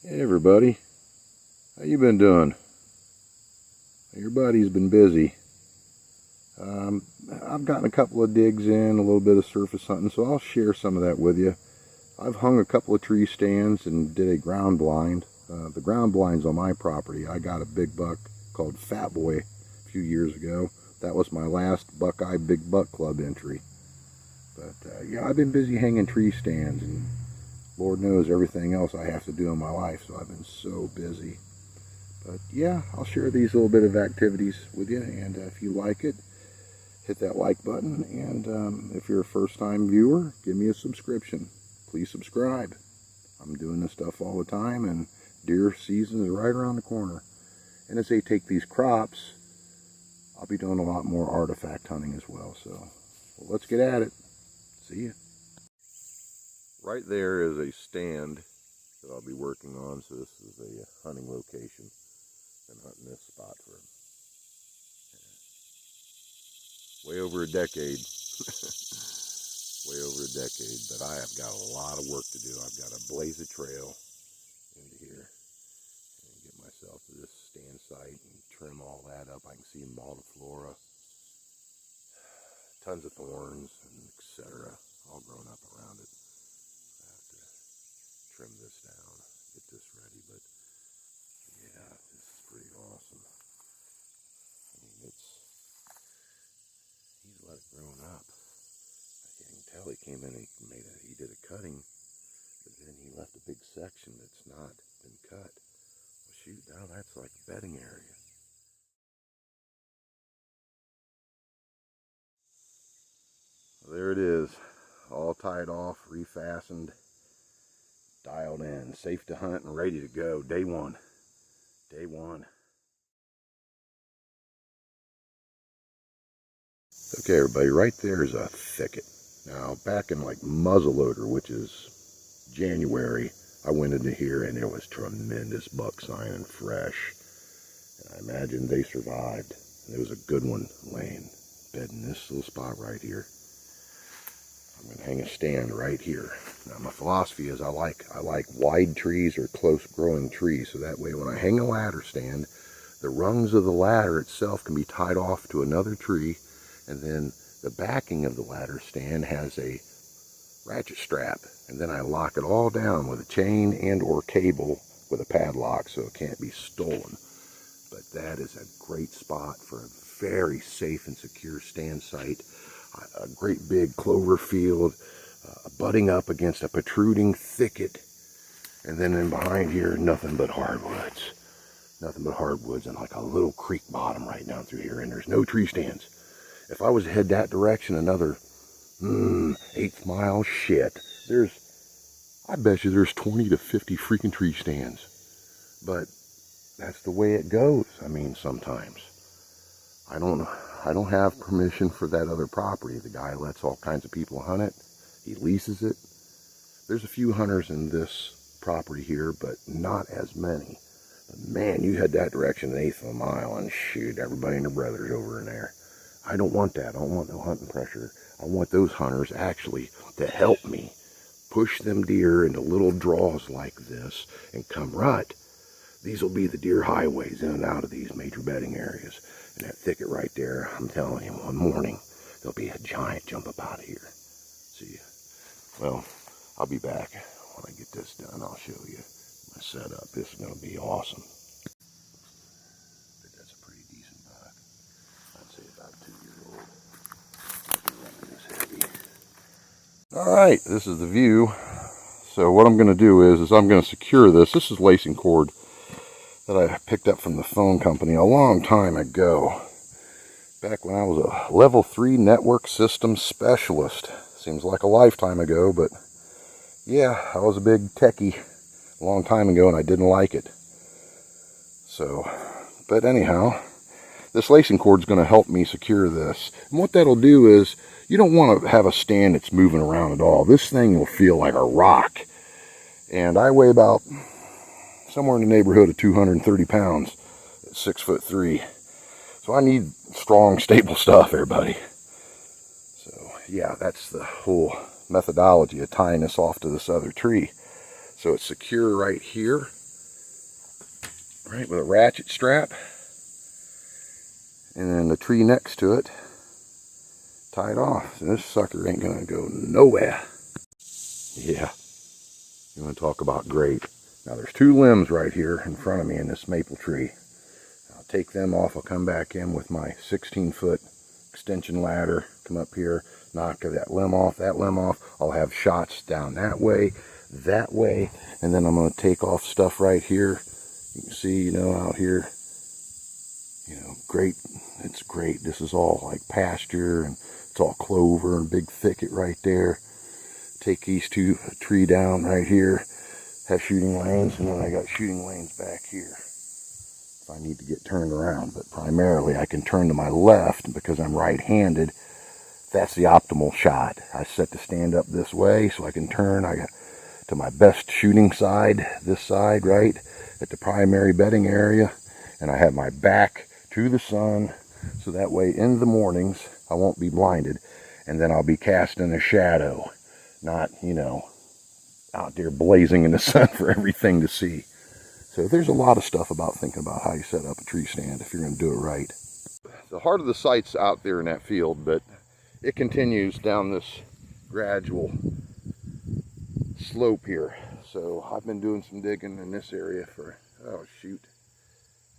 Hey everybody, how you been doing? Your buddy's been busy. I've gotten a couple of digs in, a little bit of surface hunting, so I'll share some of that with you. I've hung a couple of tree stands and did a ground blind. The ground blind's on my property. I got a big buck called Fat Boy a few years ago. That was my last Buckeye Big Buck Club entry. But yeah, I've been busy hanging tree stands, and Lord knows everything else I have to do in my life, so I've been so busy. But yeah, I'll share these little bit of activities with you, and if you like it, hit that like button, and if you're a first-time viewer, give me a subscription. Please subscribe. I'm doing this stuff all the time, and deer season is right around the corner. And as they take these crops, I'll be doing a lot more artifact hunting as well. So let's get at it. See ya. Right there is a stand that I'll be working on. So this is a hunting location. Been hunting this spot for way over a decade. Way over a decade, but I have got a lot of work to do. I've got to blaze a trail into here and get myself to this stand site and trim all that up. I can see multiflora, tons of thorns, and etc. all grown up around it. I have to trim this down, get this ready, but yeah, this is pretty awesome. I mean, he's let it grow up. I can tell he came in and he did a cutting, but then he left a big section that's not been cut. Well, shoot, now that's like a bedding area. Well, there it is, all tied off, refastened, dialed in, safe to hunt and ready to go. Day one. Day one. Okay, everybody, right there is a thicket. Now, back in like muzzleloader, which is January, I went into here and there was tremendous buck sign and fresh. And I imagine they survived. And there was a good one laying bed in this little spot right here. I'm going to hang a stand right here. Now, my philosophy is I like wide trees or close growing trees, so that way when I hang a ladder stand, the rungs of the ladder itself can be tied off to another tree, and then the backing of the ladder stand has a ratchet strap, and then I lock it all down with a chain and or cable with a padlock so it can't be stolen. But that is a great spot for a very safe and secure stand site. A great big clover field, butting up against a protruding thicket, and then in behind here, nothing but hardwoods. Nothing but hardwoods and like a little creek bottom right down through here, and there's no tree stands. If I was to head that direction another 1/8 mile, shit, I bet you there's 20 to 50 freaking tree stands. But that's the way it goes. I mean, sometimes. I don't have permission for that other property. The guy lets all kinds of people hunt it. He leases it. There's a few hunters in this property here, but not as many. But man, you head that direction 1/8 of a mile and shoot, everybody and their brothers over in there. I don't want that. I don't want no hunting pressure. I want those hunters actually to help me push them deer into little draws like this and come rut. These will be the deer highways in and out of these major bedding areas. And that thicket right there, I'm telling you, one morning, there'll be a giant jump up out of here. See ya. Well, I'll be back when I get this done. I'll show you my setup. This is going to be awesome. But that's a pretty decent buck. I'd say about 2 years old. All right, this is the view. So what I'm going to do is I'm going to secure this. This is lacing cord that I picked up from the phone company a long time ago. Back when I was a level 3 network system specialist. Seems like a lifetime ago, but yeah, I was a big techie a long time ago and I didn't like it. So, but anyhow, this lacing cord is going to help me secure this. And what that'll do is, you don't want to have a stand that's moving around at all. This thing will feel like a rock. And I weigh about somewhere in the neighborhood of 230 pounds at 6'3". So I need strong, stable stuff, everybody. So yeah, that's the whole methodology of tying this off to this other tree. So it's secure right here. right, with a ratchet strap. And then the tree next to it, tied off. So this sucker ain't gonna go nowhere. Yeah, you wanna talk about great. Now there's two limbs right here in front of me in this maple tree. I'll take them off. I'll come back in with my 16-foot extension ladder, come up here, knock that limb off, I'll have shots down that way, and then I'm going to take off stuff right here. You can see, you know, out here, you know, great, it's great. This is all like pasture, and it's all clover and big thicket right there. Take these two tree down right here, have shooting lanes, and then I got shooting lanes back here. I need to get turned around, but primarily I can turn to my left because I'm right-handed. That's the optimal shot. I set the stand up this way so I can turn. I got to my best shooting side, this side, right, at the primary bedding area, and I have my back to the sun, so that way in the mornings I won't be blinded, and then I'll be casting a shadow, not, you know, out there blazing in the sun for everything to see. So there's a lot of stuff about thinking about how you set up a tree stand if you're going to do it right. The heart of the site's out there in that field, but it continues down this gradual slope here. So I've been doing some digging in this area for, oh shoot,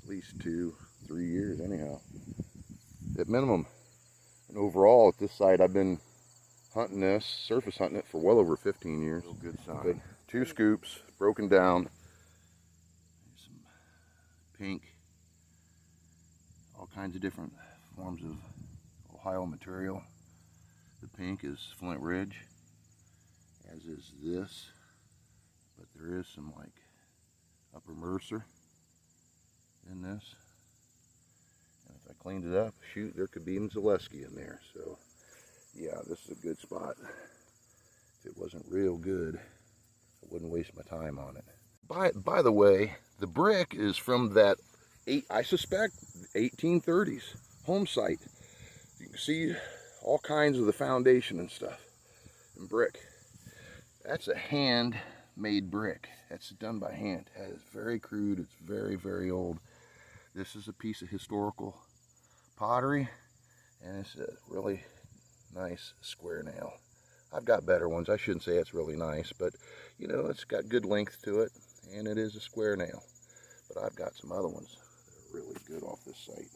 at least 2-3 years anyhow, at minimum. And overall at this site I've been hunting this, surface hunting it for well over 15 years. Good sign. But 2 scoops, broken down. Pink, all kinds of different forms of Ohio material. The pink is Flint Ridge, as is this, but there is some like Upper Mercer in this. And if I cleaned it up, shoot, there could be even Zaleski in there. So yeah, this is a good spot. If it wasn't real good, I wouldn't waste my time on it. By the way, the brick is from that, I suspect, 1830s home site. You can see all kinds of the foundation and stuff in brick. That's a hand-made brick. That's done by hand. It's very crude. It's very, very old. This is a piece of historical pottery, and it's a really nice square nail. I've got better ones. I shouldn't say it's really nice, but you know, it's got good length to it, and it is a square nail. But I've got some other ones that are really good off this site.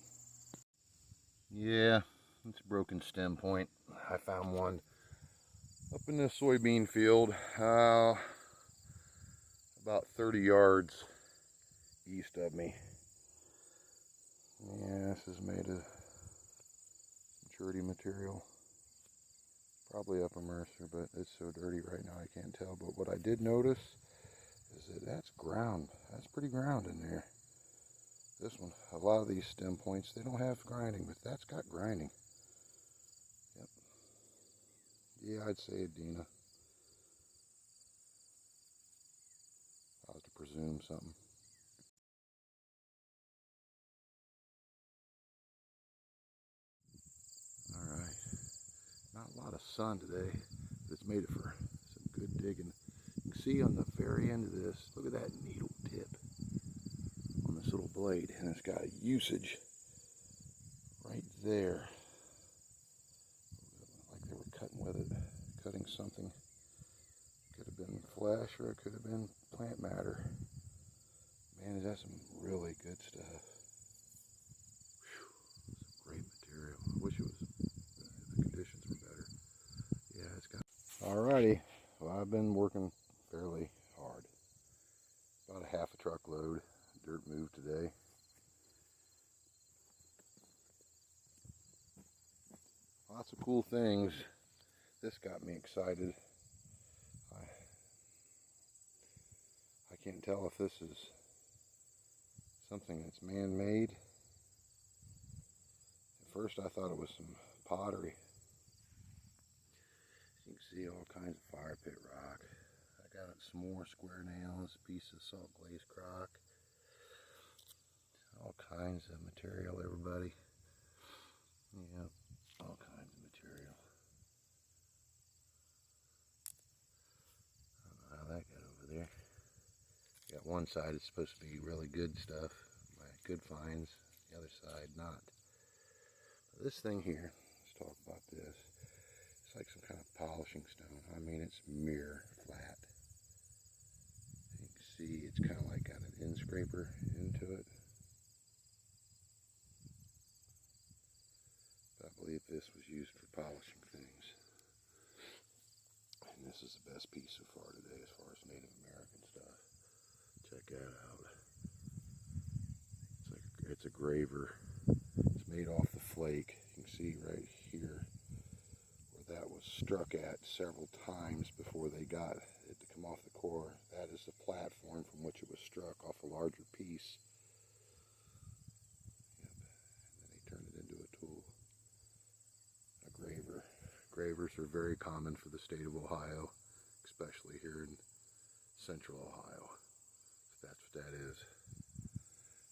Yeah, it's a broken stem point. I found one up in this soybean field, about 30 yards east of me. Yeah, this is made of maturity material. Probably Upper Mercer, but it's so dirty right now I can't tell. But what I did notice is that that's ground. That's pretty ground in there. This one, a lot of these stem points, they don't have grinding, but that's got grinding. Yep. Yeah, I'd say Adena. I'll have to presume something. Alright. Not a lot of sun today, but it's made it for some good digging. You can see on the very end of this, look at that needle tip on this little blade, and it's got a usage right there. Like they were cutting with it, cutting something. Could have been flesh or it could have been plant matter. Man, is that some really good stuff. Whew, some great material. I wish it was, the conditions were better. Yeah, it's got. Alrighty, well, I've been working fairly hard. About a half a truckload dirt moved today. Lots of cool things. This got me excited. I can't tell if this is something that's man-made. At first I thought it was some pottery. You can see all kinds of fire pit rock. I got some more square nails, a piece of salt glazed crock. All kinds of material, everybody. Yeah, all kinds of material. I don't know how that got over there. Got one side is supposed to be really good stuff, good finds, the other side not. This thing here, let's talk about this. It's like some kind of polishing stone. I mean, it's mirror flat. You can see it's kind of like got an end scraper into it. But I believe this was used for polishing things. And this is the best piece so far today as far as Native American stuff. Check that out. It's a graver. It's made off the flake. You can see right here where that was struck at several times before they got it to come off the core. That is the platform from which it was struck off a larger piece. Yep. And then they turned it into a tool. A graver. Gravers are very common for the state of Ohio, especially here in central Ohio. So that's what that is.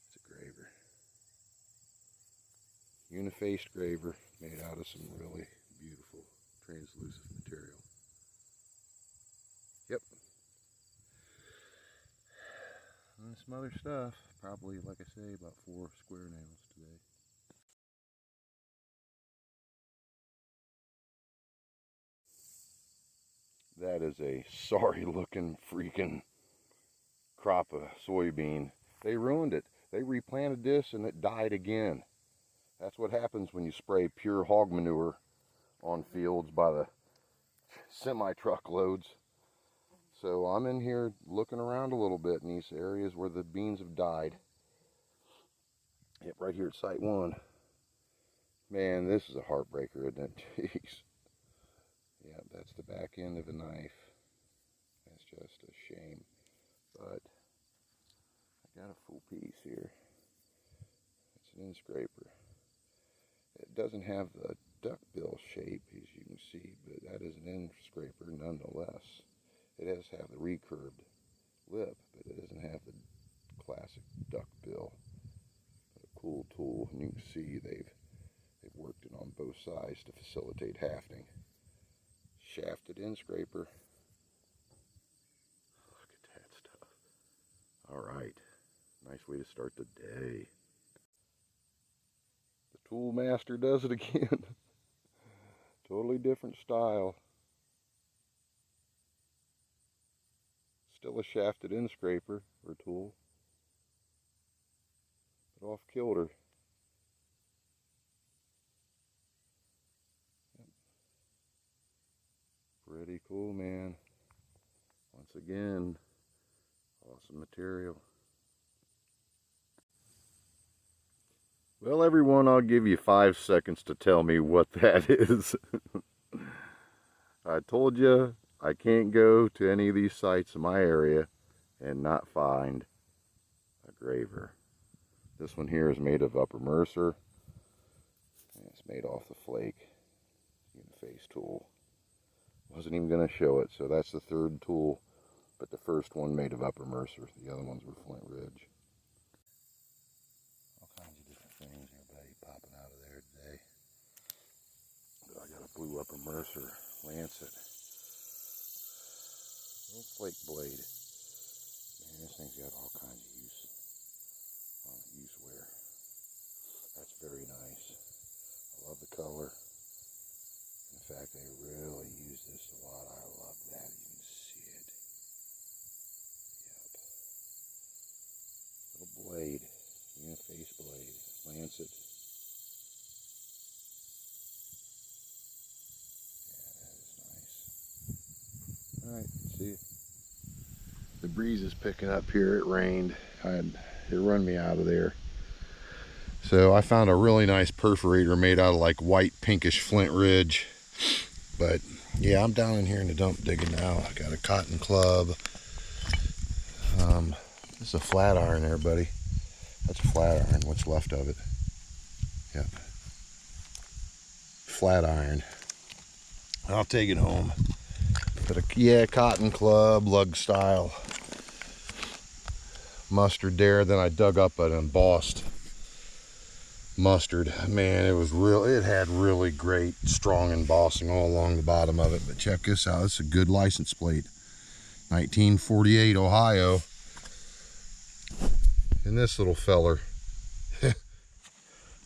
It's a graver. Unifaced graver made out of some really beautiful translucent material. Yep. And some other stuff, probably, like I say, about 4 square nails today. That is a sorry looking freaking crop of soybean. They ruined it. They replanted this and it died again. That's what happens when you spray pure hog manure on fields by the semi-truck loads. So I'm in here looking around a little bit in these areas where the beans have died. Yep, right here at site 1. Man, this is a heartbreaker, isn't it? Jeez. Yeah, that's the back end of a knife. That's just a shame. But I got a full piece here. It's an end scraper. It doesn't have the duckbill shape, as you can see, but that is an end scraper nonetheless. It does have the recurved lip, but it doesn't have the classic duckbill. But a cool tool, and you can see they've worked it on both sides to facilitate hafting. Shafted end scraper. Look at that stuff. All right, nice way to start the day. The tool master does it again. Totally different style. Still a shafted end scraper or tool, but off kilter. Yep. Pretty cool, man. Once again, awesome material. Well, everyone, I'll give you 5 seconds to tell me what that is. I told you I can't go to any of these sites in my area and not find a graver. This one here is made of Upper Mercer. And it's made off the flake. Uniface tool. Wasn't even going to show it, so that's the 3rd tool. But the first one made of Upper Mercer. The other ones were Flint Ridge. All kinds of different things, everybody popping out of there today. But I got a blue Upper Mercer lancet. Little flake blade. Man, this thing's got all kinds of use wear. That's very nice. I love the color. In fact, they really use this a lot. I love that. You can see it. Yep. Little blade. Uniface blade. Lancet. Yeah, that is nice. Alright, see you. The breeze is picking up here. It rained. It run me out of there. So I found a really nice perforator made out of like white pinkish Flint Ridge. But yeah, I'm down in here in the dump digging now. I got a cotton club. This is a flat iron there, buddy. That's a flat iron, what's left of it. Yep. Flat iron. I'll take it home. But yeah, cotton club, lug style. Mustard there. Then I dug up an embossed mustard. Man, it had really great strong embossing all along the bottom of it. But check this out. It's a good license plate. 1948 Ohio. And this little feller,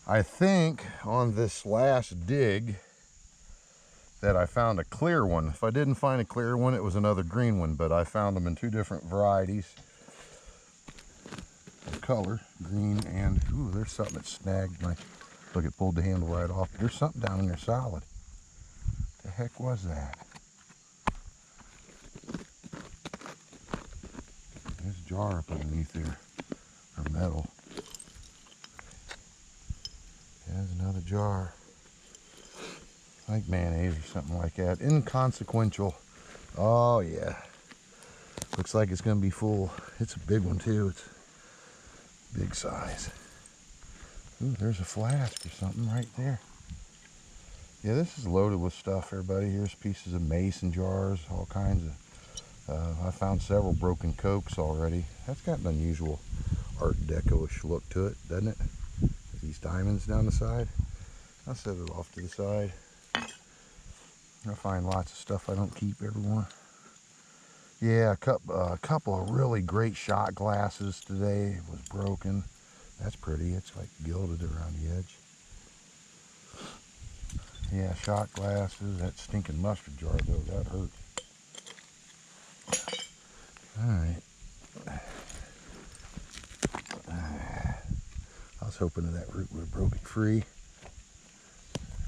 I think on this last dig that I found a clear one. If I didn't find a clear one, it was another green one, but I found them in two different varieties of color, green and, ooh, there's something that snagged my, look, it pulled the handle right off. There's something down in there solid. The heck was that? There's a jar up underneath there, or metal. There's another jar. Like mayonnaise or something like that. Inconsequential. Oh yeah. Looks like it's gonna be full. It's a big one too. It's big size. Ooh, there's a flask or something right there. Yeah, this is loaded with stuff, everybody. Here's pieces of mason jars, all kinds of. I found several broken Cokes already. That's got an unusual Art Deco-ish look to it, doesn't it? These diamonds down the side. I'll set it off to the side. I find lots of stuff I don't keep, everyone. Yeah, a couple of really great shot glasses today. It was broken. That's pretty. It's like gilded around the edge. Yeah, shot glasses. That stinking mustard jar, though, that hurt. Alright. I was hoping that root would have broken free.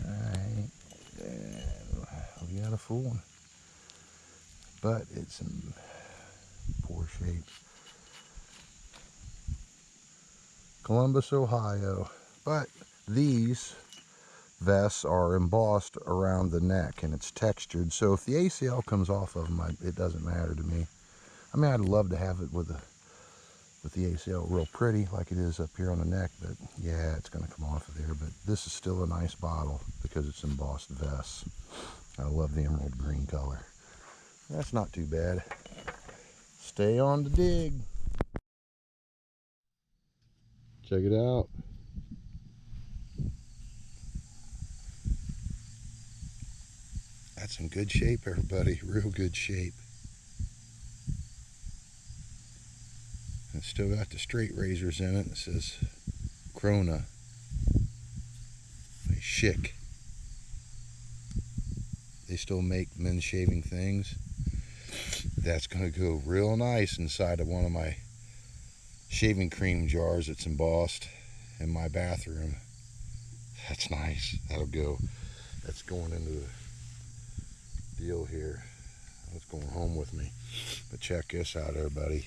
Alright. We got a full one. But it's in poor shape. Columbus, Ohio. But these vests are embossed around the neck and it's textured. So if the ACL comes off of them, it doesn't matter to me. I mean, I'd love to have it with the ACL real pretty like it is up here on the neck, but yeah, it's going to come off of there. But this is still a nice bottle because it's embossed vests. I love the emerald green color. That's not too bad. Stay on the dig. Check it out. That's in good shape, everybody. Real good shape. It's still got the straight razors in it. It says Krona. Schick. They still make men's shaving things. That's going to go real nice inside of one of my shaving cream jars that's embossed in my bathroom. That's nice. That'll go. That's going into the deal here. That's going home with me. But check this out, everybody.